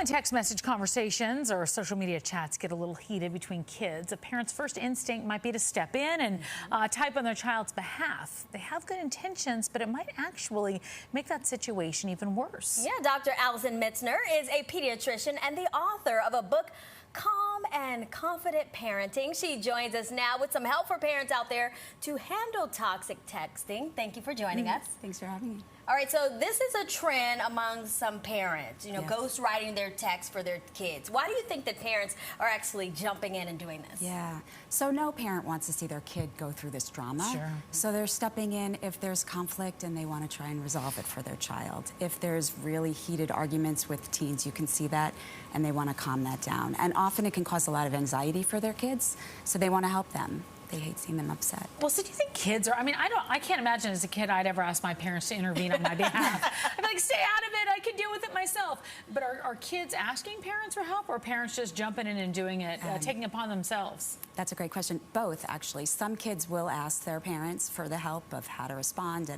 When text message conversations or social media chats get a little heated between kids, a parent's first instinct might be to step in and type on their child's behalf. They have good intentions, but it might actually make that situation even worse. Yeah, Dr. Allison Mitzner is a pediatrician and the author of a book, Calm and Confident Parenting. She joins us now with some help for parents out there to handle toxic texting. Thank you for joining us. Thanks for having me. All right, so this is a trend among some parents, Yes. ghostwriting their text for their kids. Why do you think that parents are actually jumping in and doing this? Yeah, so no parent wants to see their kid go through this drama. Sure. So they're stepping in if there's conflict and they want to try and resolve it for their child. If there's really heated arguments with teens, you can see that, and they want to calm that down. And often it can cause a lot of anxiety for their kids, so they want to help them. They hate seeing them upset. Well, so do you think kids are, I can't imagine as a kid I'd ever ask my parents to intervene on my behalf. I'd be like, stay out of it, I can deal with it myself. But are kids asking parents for help, or are parents just jumping in and doing it, taking it upon themselves? That's a great question. Both, actually. Some kids will ask their parents for the help of how to respond,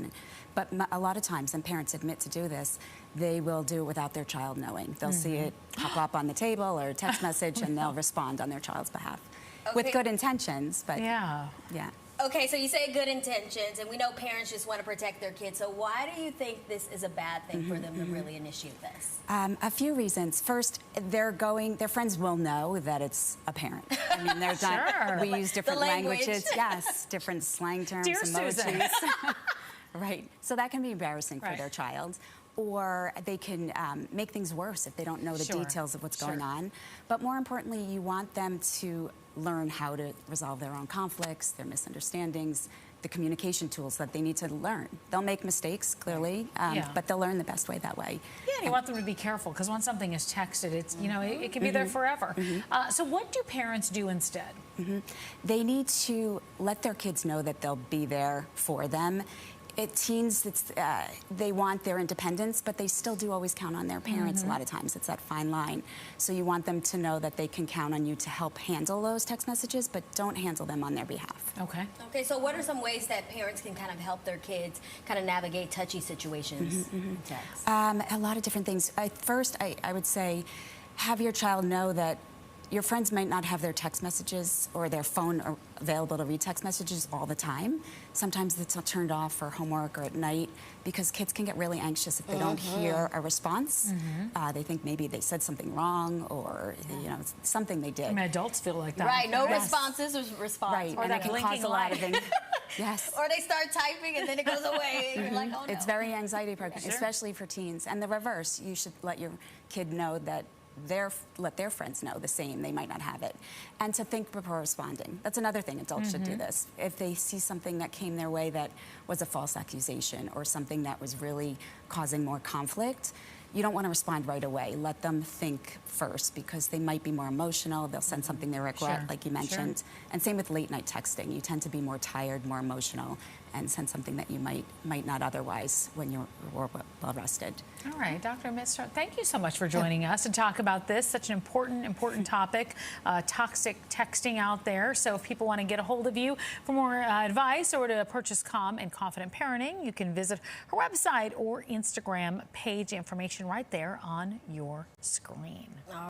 but a lot of times, and parents admit to do this, they will do it without their child knowing. They'll see it pop up on the table or a text message, and they'll respond on their child's behalf. Okay. With good intentions, but yeah. Okay, so you say good intentions, and we know parents just want to protect their kids. So why do you think this is a bad thing for them to really initiate this? A few reasons. First, their friends will know that it's a parent. I mean, they're not, we use different languages. Yes, different slang terms, Dear emojis. Susan. Right. So that can be embarrassing for their child. Or they can make things worse if they don't know the details of what's going on. But more importantly, you want them to learn how to resolve their own conflicts, their misunderstandings, the communication tools that they need to learn. They'll make mistakes, clearly, but they'll learn the best way that way. Yeah, and you want them to be careful, because once something is texted, it's, it can be there forever. So what do parents do instead? They need to let their kids know that they'll be there for them. Teens, they want their independence, but they still do always count on their parents a lot of times. It's that fine line. So you want them to know that they can count on you to help handle those text messages, but don't handle them on their behalf. Okay. Okay, so what are some ways that parents can kind of help their kids kind of navigate touchy situations in text? A lot of different things. First, I would say have your child know that your friends might not have their text messages or their phone available to read text messages all the time. Sometimes it's turned off for homework or at night, because kids can get really anxious if they don't hear a response. They think maybe they said something wrong, or something they did. I mean, adults feel like that. Right, no responses or response. Right, or and that it can blinking cause a lot of things. Yes. Or they start typing and then it goes away. And you're like, oh no. It's very anxiety-provoking, especially for teens. And the reverse, you should let your kid know that let their friends know the same. They might not have it. And to think before responding. That's another thing. Adults should do this. If they see something that came their way that was a false accusation or something that was really causing more conflict, you don't want to respond right away. Let them think first, because they might be more emotional. They'll send something they regret, like you mentioned. And same with late night texting. You tend to be more tired, more emotional, and send something that you might not otherwise when you're well rested. All right, Dr. Mitzner, thank you so much for joining us to talk about this, such an important topic, toxic texting out there. So if people want to get a hold of you for more advice or to purchase Calm and Confident Parenting, you can visit her website or Instagram page. Information right there on your screen.